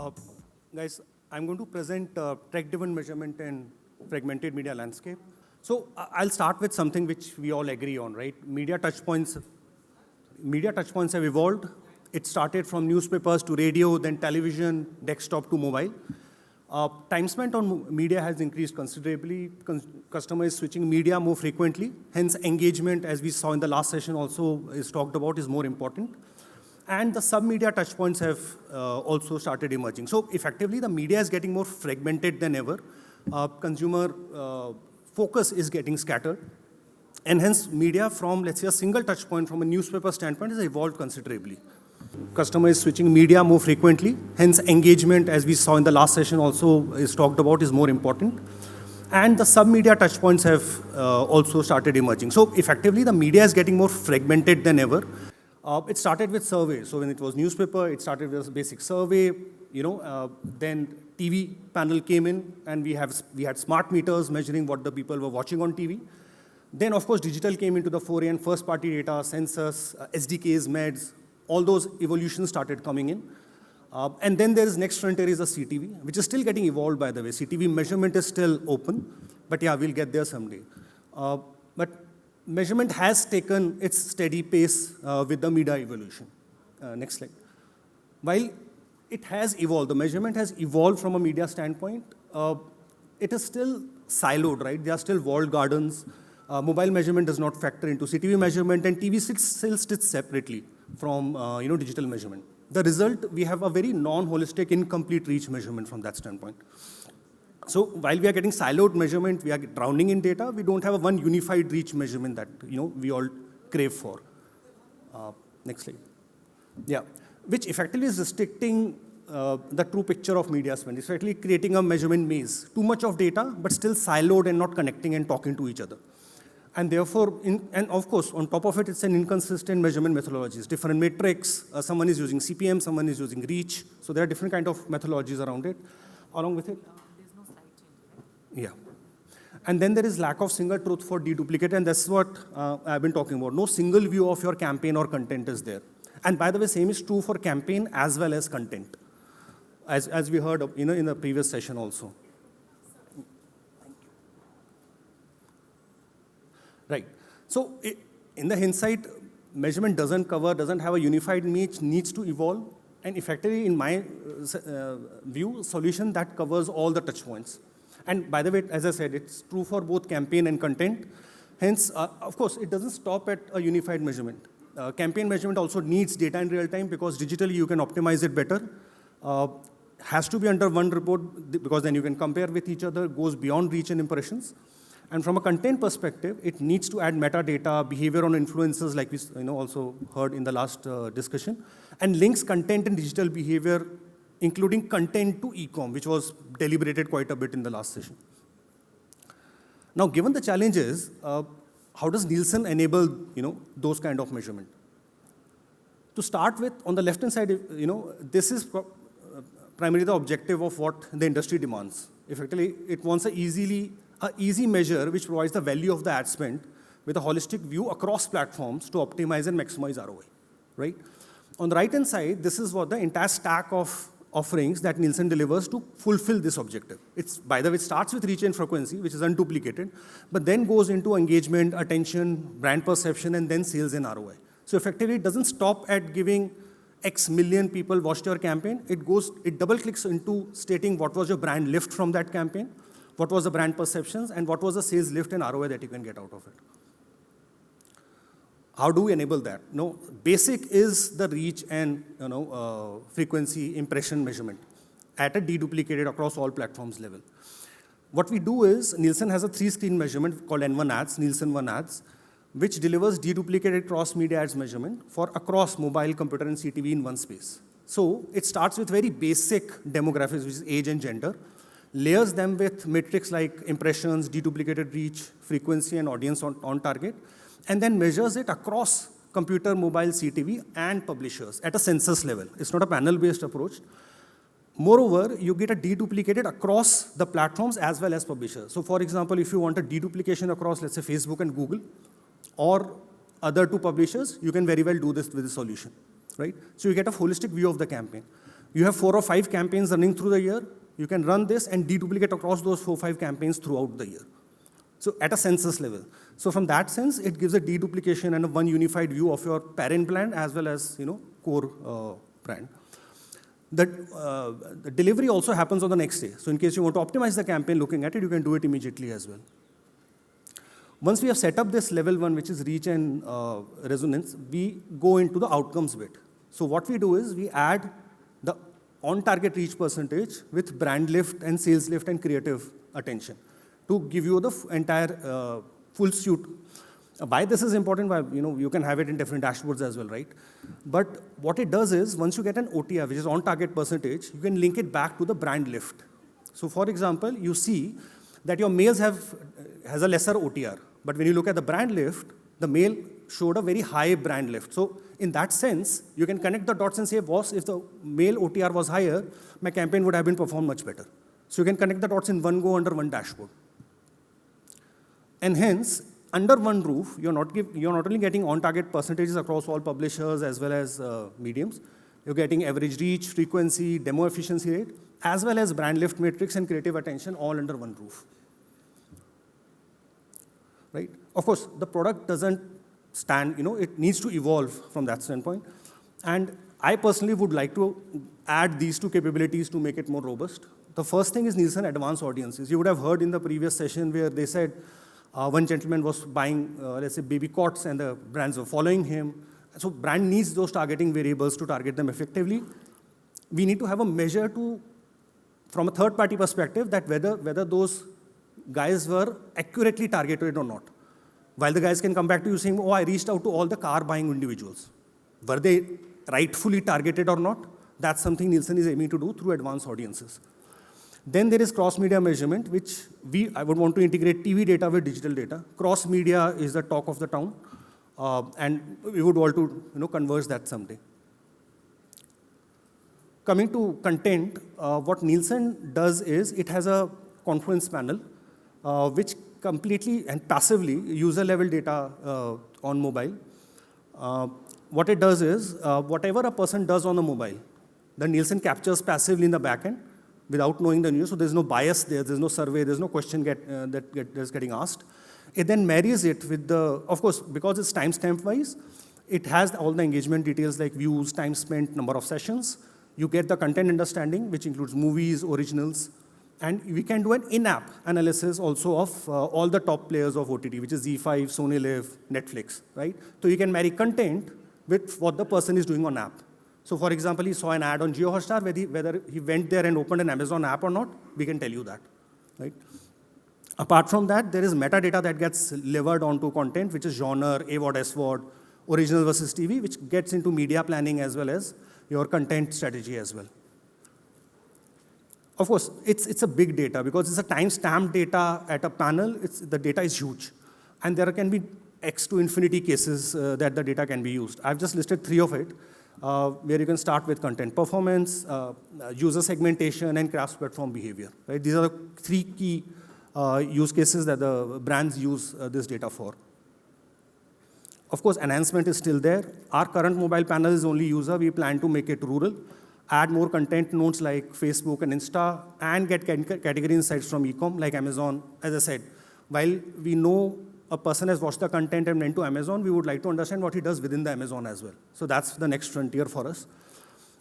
Uh, Guys, I'm going to present track-driven measurement in fragmented media landscape. So I'll start with something which we all agree on, right? Media touchpoints have evolved. It started from newspapers to radio, then television, desktop to mobile. Time spent on media has increased considerably. Customers switching media more frequently. Hence, engagement, as we saw in the last session also is talked about, is more important. And the sub-media touchpoints have also started emerging. So effectively, the media is getting more fragmented than ever. Consumer focus is getting scattered. And hence, media from, let's say, a single touchpoint from a newspaper standpoint has evolved considerably. Customer is switching media more frequently. Hence, engagement, as we saw in the last session also is talked about, is more important. And the sub-media touchpoints have also started emerging. So effectively, the media is getting more fragmented than ever. It started with survey. So when it was newspaper, it started with a basic survey. Then TV panel came in, and we had smart meters measuring what the people were watching on TV. Then, of course, digital came into the foray, and first-party data, sensors, SDKs, MEDs, all those evolutions started coming in. And then there is next frontier is the CTV, which is still getting evolved, by the way. CTV measurement is still open, but yeah, we'll get there someday. But measurement has taken its steady pace with the media evolution. Next slide. While it has evolved, the measurement has evolved from a media standpoint, it is still siloed, right? There are still walled gardens. Mobile measurement does not factor into CTV measurement, and TV still sits separately from digital measurement. The result, we have a very non-holistic, incomplete reach measurement from that standpoint. So while we are getting siloed measurement, we are drowning in data, we don't have a one unified reach measurement that we all crave for. Next slide. Yeah, which effectively is restricting the true picture of media spend. It's actually creating a measurement maze. Too much of data, but still siloed and not connecting and talking to each other. And therefore, and of course, on top of it, it's an inconsistent measurement methodologies. Different metrics, someone is using CPM, someone is using reach. So there are different kind of methodologies around it. Along with it, there's no slide change, right? yeah. And then there is lack of single truth for deduplicate, and that's what I've been talking about. No single view of your campaign or content is there. And by the way, same is true for campaign as well as content, as we heard in the previous session also. Right. So in the hindsight, measurement doesn't have a unified niche, needs to evolve. And effectively, in my view, solution that covers all the touch points. And by the way, as I said, it's true for both campaign and content. Hence, of course, it doesn't stop at a unified measurement. Campaign measurement also needs data in real time because digitally you can optimize it better. Has to be under one report because then you can compare with each other, goes beyond reach and impressions. And from a content perspective, it needs to add metadata, behavior on influencers, like we also heard in the last discussion, and links content and digital behavior, including content to e-com, which was deliberated quite a bit in the last session. Now, given the challenges, how does Nielsen enable those kind of measurement? To start with, on the left-hand side, this is primarily the objective of what the industry demands. Effectively, it wants an easy measure which provides the value of the ad spend with a holistic view across platforms to optimize and maximize ROI, right? On the right-hand side, this is what the entire stack of offerings that Nielsen delivers to fulfill this objective. By the way, it starts with reach and frequency, which is unduplicated, but then goes into engagement, attention, brand perception, and then sales and ROI. So effectively, it doesn't stop at giving X million people watched your campaign. It double-clicks into stating what was your brand lift from that campaign, what was the brand perceptions, and what was the sales lift and ROI that you can get out of it. How do we enable that? Basic is the reach and frequency impression measurement at a deduplicated across all platforms level. What we do is, Nielsen has a 3-screen measurement called N1 ads, Nielsen 1 ads, which delivers deduplicated cross-media ads measurement for across mobile, computer, and CTV in one space. So it starts with very basic demographics, which is age and gender, layers them with metrics like impressions, deduplicated reach, frequency, and audience on target, and then measures it across computer, mobile, CTV, and publishers at a census level. It's not a panel-based approach. Moreover, you get a deduplicated across the platforms as well as publishers. So for example, if you want a deduplication across, let's say, Facebook and Google, or other two publishers, you can very well do this with a solution, right? So you get a holistic view of the campaign. You have 4 or 5 campaigns running through the year. You can run this and deduplicate across those 4 or 5 campaigns throughout the year. So at a census level. So from that sense, it gives a deduplication and a one unified view of your parent brand as well as core brand. The delivery also happens on the next day. So in case you want to optimize the campaign looking at it, you can do it immediately as well. Once we have set up this level 1, which is reach and resonance, we go into the outcomes bit. So what we do is we add the on-target reach percentage with brand lift and sales lift and creative attention to give you the entire full suite. Why this is important, why, you can have it in different dashboards as well, right? But what it does is, once you get an OTR, which is on-target percentage, you can link it back to the brand lift. So for example, you see that your mails has a lesser OTR. But when you look at the brand lift, the mail showed a very high brand lift. So in that sense, you can connect the dots and say, boss, if the mail OTR was higher, my campaign would have been performed much better. So you can connect the dots in one go under one dashboard. And hence, under one roof, you're not only getting on-target percentages across all publishers as well as mediums, you're getting average reach, frequency, demo efficiency rate, as well as brand lift metrics and creative attention all under one roof. Right? Of course, the product doesn't stand, it needs to evolve from that standpoint. And I personally would like to add these 2 capabilities to make it more robust. The first thing is Nielsen Advanced Audiences. You would have heard in the previous session where they said one gentleman was buying, let's say, baby cots, and the brands were following him. So brand needs those targeting variables to target them effectively. We need to have a measure from a third-party perspective, that whether those guys were accurately targeted or not. While the guys can come back to you saying, oh, I reached out to all the car-buying individuals. Were they rightfully targeted or not? That's something Nielsen is aiming to do through advanced audiences. Then there is cross-media measurement, which I would want to integrate TV data with digital data. Cross-media is the talk of the town, and we would want to converge that someday. Coming to content, what Nielsen does is it has a confluence panel, which completely and passively user-level data on mobile. What it does is, whatever a person does on the mobile, the Nielsen captures passively in the backend without knowing the news. So there's no bias there, there's no survey, there's no question that's getting asked. It then marries it with of course, because it's timestamp-wise, it has all the engagement details like views, time spent, number of sessions. You get the content understanding, which includes movies, originals, and we can do an in-app analysis also of all the top players of OTT, which is Z5, Sony Live, Netflix, right? So you can marry content with what the person is doing on app. So for example, he saw an ad on JioHotstar, whether he went there and opened an Amazon app or not, we can tell you that, right? Apart from that, there is metadata that gets levered onto content, which is genre, AVOD, SVOD, original versus TV, which gets into media planning as well as your content strategy as well. Of course, it's a big data because it's a timestamp data at a panel. The data is huge. And there can be X to infinity cases that the data can be used. I've just listed 3 of it, where you can start with content performance, user segmentation, and cross-platform behavior. Right? These are the 3 key use cases that the brands use this data for. Of course, enhancement is still there. Our current mobile panel is only user. We plan to make it rural, add more content nodes like Facebook and Insta, and get category insights from e-com like Amazon. As I said, while we know a person has watched the content and went to Amazon, we would like to understand what he does within the Amazon as well. So that's the next frontier for us.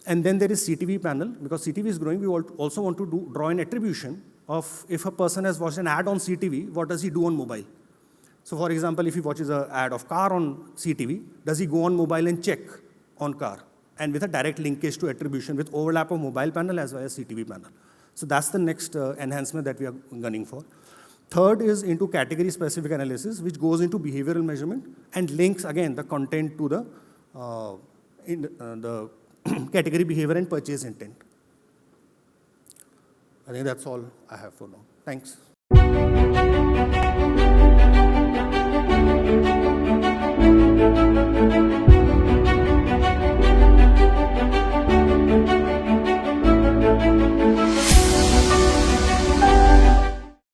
And then there is CTV panel. Because CTV is growing, we also want to draw an attribution of if a person has watched an ad on CTV, what does he do on mobile? So for example, if he watches an ad of car on CTV, does he go on mobile and check on car? And with a direct linkage to attribution with overlap of mobile panel as well as CTV panel. So that's the next enhancement that we are gunning for. Third is into category-specific analysis, which goes into behavioral measurement and links, again, the content to the category behavior and purchase intent. I think that's all I have for now. Thanks.